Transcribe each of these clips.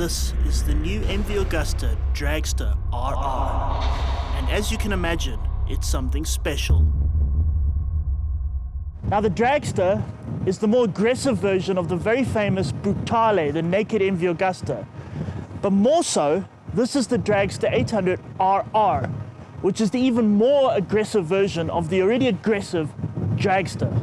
This is the new MV Agusta Dragster RR. And as you can imagine, it's something special. Now the Dragster is the more aggressive version of the very famous Brutale, the naked MV Agusta. But more so, this is the Dragster 800 RR, which is the even more aggressive version of the already aggressive Dragster.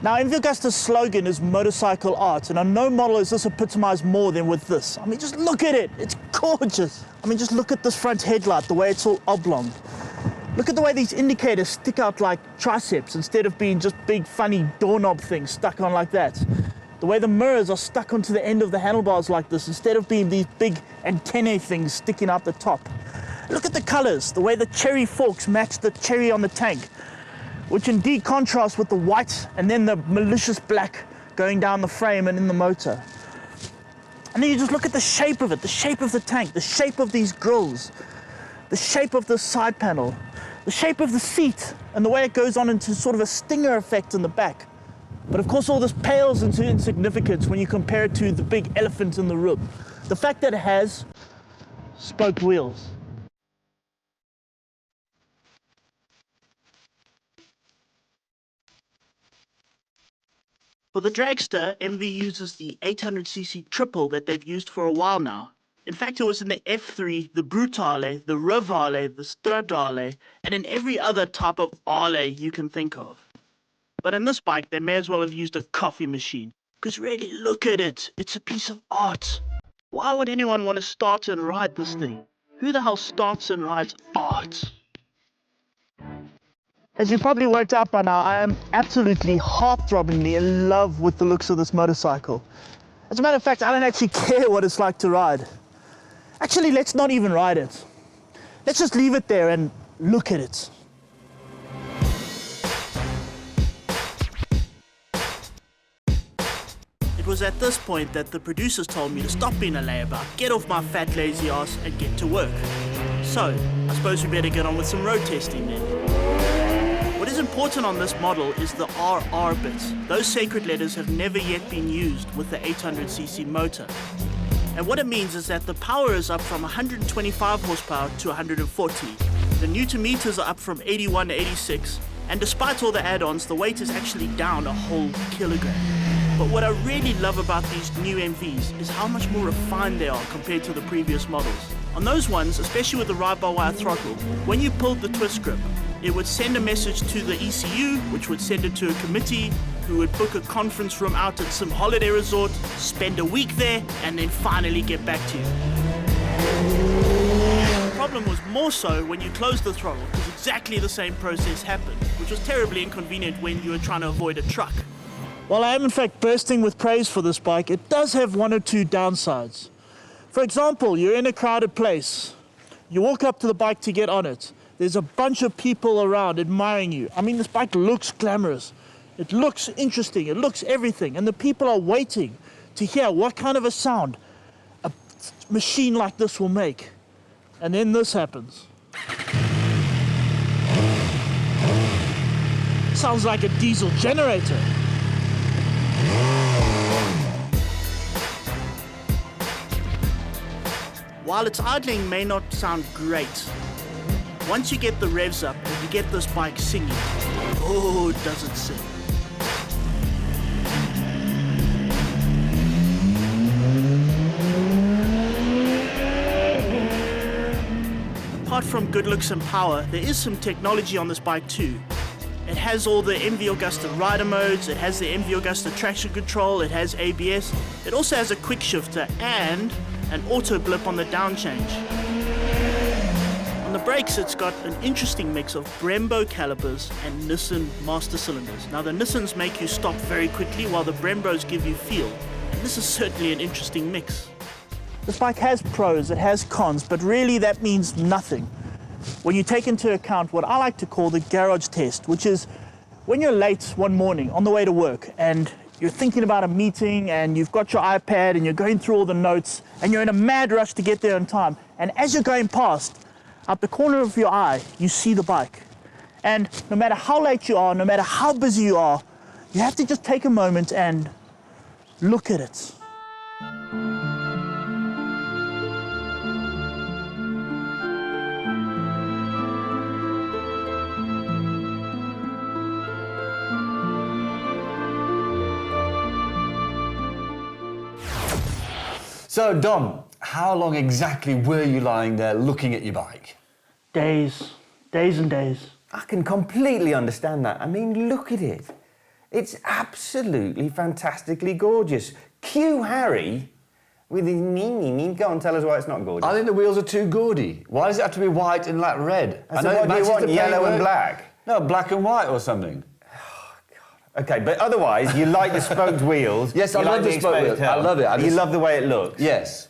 Now, MV Agusta's slogan is motorcycle art, and on no model is this epitomized more than with this. I mean, just look at it, it's gorgeous. I mean, just look at this front headlight, the way it's all oblong. Look at the way these indicators stick out like triceps instead of being just big, funny doorknob things stuck on like that. The way the mirrors are stuck onto the end of the handlebars like this instead of being these big antennae things sticking out the top. Look at the colors, the way the cherry forks match the cherry on the tank, which indeed contrasts with the white and then the malicious black going down the frame and in the motor. And then you just look at the shape of it, the shape of the tank, the shape of these grills, the shape of the side panel, the shape of the seat, and the way it goes on into sort of a stinger effect in the back. But of course all this pales into insignificance when you compare it to the big elephant in the room. The fact that it has spoked wheels. For the Dragster, MV uses the 800cc triple that they've used for a while now. In fact, it was in the F3, the Brutale, the Rivale, the Stradale, and in every other type of Ale you can think of. But in this bike, they may as well have used a coffee machine. Because really, look at it. It's a piece of art. Why would anyone want to start and ride this thing? Who the hell starts and rides art? As you probably worked out by now, I am absolutely heart-throbbingly in love with the looks of this motorcycle. As a matter of fact, I don't actually care what it's like to ride. Actually, let's not even ride it. Let's just leave it there and look at it. It was at this point that the producers told me to stop being a layabout, get off my fat lazy ass and get to work. So, I suppose we better get on with some road testing then. What is important on this model is the RR bits. Those sacred letters have never yet been used with the 800cc motor. And what it means is that the power is up from 125 horsepower to 140. The Newton meters are up from 81 to 86. And despite all the add-ons, the weight is actually down a whole kilogram. But what I really love about these new MVs is how much more refined they are compared to the previous models. On those ones, especially with the ride-by-wire throttle, when you pulled the twist grip, it would send a message to the ECU, which would send it to a committee, who would book a conference room out at some holiday resort, spend a week there, and then finally get back to you. The problem was more so when you closed the throttle, because exactly the same process happened, which was terribly inconvenient when you were trying to avoid a truck. While I am in fact bursting with praise for this bike, it does have one or two downsides. For example, you're in a crowded place. You walk up to the bike to get on it. There's a bunch of people around admiring you. I mean, this bike looks glamorous. It looks interesting. It looks everything. And the people are waiting to hear what kind of a sound a machine like this will make. And then this happens. Sounds like a diesel generator. While its idling may not sound great, once you get the revs up and you get this bike singing, oh, does it sing. Apart from good looks and power, there is some technology on this bike too. It has all the MV Agusta rider modes, it has the MV Agusta traction control, it has ABS, it also has a quick shifter and an auto blip on the down change. On the brakes, it's got an interesting mix of Brembo calipers and Nissan master cylinders. Now the Nissans make you stop very quickly while the Brembos give you feel. And this is certainly an interesting mix. This bike has pros, it has cons, but really that means nothing when you take into account what I like to call the garage test, which is when you're late one morning on the way to work and you're thinking about a meeting and you've got your iPad and you're going through all the notes and you're in a mad rush to get there on time. And as you're going past, out the corner of your eye, you see the bike. And no matter how late you are, no matter how busy you are, you have to just take a moment and look at it. So, Dom, how long exactly were you lying there looking at your bike? Days and days. I can completely understand that. I mean, look at it. It's absolutely fantastically gorgeous. Cue Harry with his me. Go on, tell us why it's not gorgeous. I think the wheels are too gaudy. Why does it have to be white and like red? So what do you want, yellow and black? No, black and white or something. Okay, but otherwise, you like the spoked wheels. Yes, I love the spoked wheels. I love it. You love the way it looks. Yes.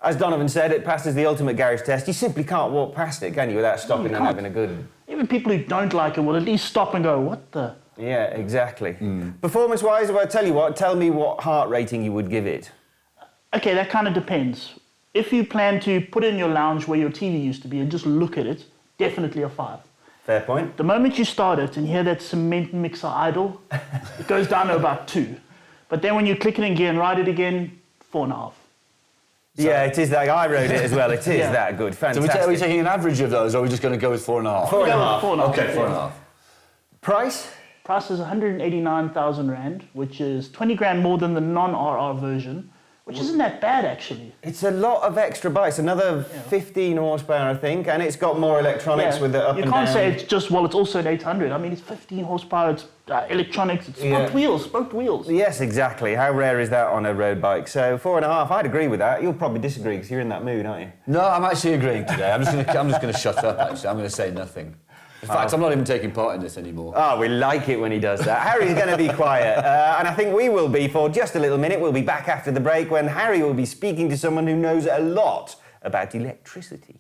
As Donovan said, it passes the ultimate garage test. You simply can't walk past it, can you, without stopping and having a good... Even people who don't like it will at least stop and go, what the... Yeah, exactly. Performance-wise, well, I tell you what, tell me what heart rating you would give it. Okay, that kind of depends. If you plan to put it in your lounge where your TV used to be and just look at it, definitely a 5. Fair point. The moment you start it and hear that cement mixer idle, it goes down to about 2. But then when you click it in gear and ride it again, 4.5. Yeah, it is that. I rode it as well. It is that good. Fantastic. So are we taking an average of those, or are we just going to go with 4.5? 4.5. 4.5. Okay, 4.5. Price? Price is 189,000 Rand, which is 20 grand more than the non-RR version, which isn't that bad, actually. It's a lot of extra bikes, another 15 horsepower, I think, and it's got more electronics with the up and down. You can't say it's just, well, it's also an 800. I mean, it's 15 horsepower, it's electronics, it's spoked wheels. Yes, exactly. How rare is that on a road bike? So 4.5, I'd agree with that. You'll probably disagree because you're in that mood, aren't you? No, I'm actually agreeing today. I'm just going to shut up, actually. I'm going to say nothing. In fact, I'm not even taking part in this anymore. Oh, we like it when he does that. Harry's going to be quiet, and I think we will be for just a little minute. We'll be back after the break when Harry will be speaking to someone who knows a lot about electricity.